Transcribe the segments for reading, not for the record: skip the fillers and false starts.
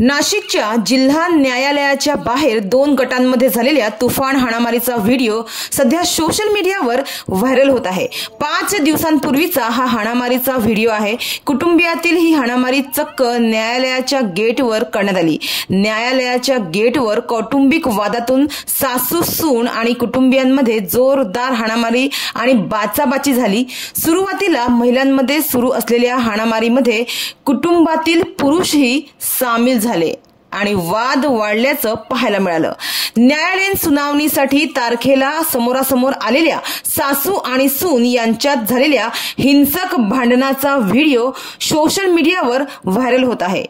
नाशिकच्या जिल्हा न्यायालयाच्या बाहेर दोन गटांमध्ये झालेल्या तुफान हाणामारीचा व्हिडिओ सध्या सोशल मीडियावर व्हायरल होत आहे। 5 दिवसांपूर्वीचा हा हाणामारीचा व्हिडिओ आहे। कुटुंबियातील ही हाणामारी चक्क न्यायालयाच्या गेटवर करण्यात आली। न्यायालयाच्या गेटवर कौटुंबिक वादातून सासू सून आणि कुटुंबियांमध्ये जोरदार हाणामारी आणि बाचाबाची झाली। सुरुवातीला महिलांमध्ये सुरू असलेल्या हाणामारीमध्ये कुटुंबातील पुरुषही सामील झाले आणि वाद वाढल्याचं पाहायला मिळालं। न्यायालयीन सुनावणीसाठी तारखेला समोरासमोर आलेल्या सासू आणि सून यांच्यात झालेल्या हिंसक भांडणाचा व्हिडिओ सोशल मीडियावर व्हायरल होत आहे।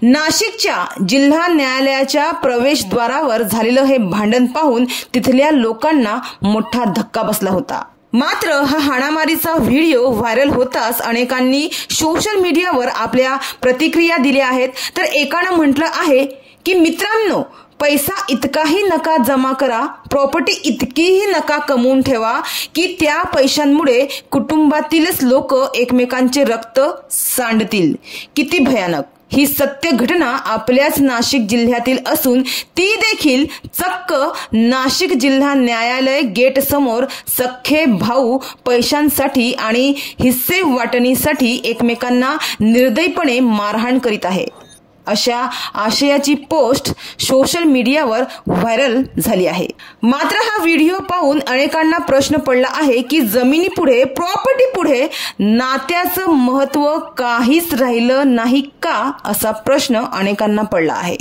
नाशिकच्या जिल्हा न्यायालयाच्या प्रवेशद्वारावर झालेलं हे भांडण पाहून तिथल्या लोकांना मोठा धक्का बसला होता। मात्र हा हाणामारीचा व्हिडिओ व्हायरल होताच अनेकांनी सोशल मीडियावर आपल्या प्रतिक्रिया दिल्या आहेत। तर एकानं म्हटलं आहे की मित्रांनो, पैसा इतकाही नका जमा करा, प्रॉपर्टी इतकीही नका कमवून ठेवा की त्या पैशांमुळे कुटुंबातीलच लोक एकमेकांचे रक्त सांडतील। किती भयानक ही सत्य घटना आपल्याच नाशिक जिल्ह्यातील असून ती देखील चक्क नाशिक जिल्हा न्यायालय गेट समोर सख्खे भाऊ पैशांसाठी आणि हिस्से वाटणीसाठी एकमेकांना निर्दयीपणे मारहाण करीत आहे। अशा आशयाची पोस्ट सोशल मीडियावर व्हायरल झाली आहे। मात्र हा व्हिडिओ पाहून अनेकांना प्रश्न पडला आहे की जमिनीपुढे, प्रॉपर्टी पुढे नात्याचं महत्त्व काहीच राहिलं नाही का, असा प्रश्न अनेकांना पडला आहे।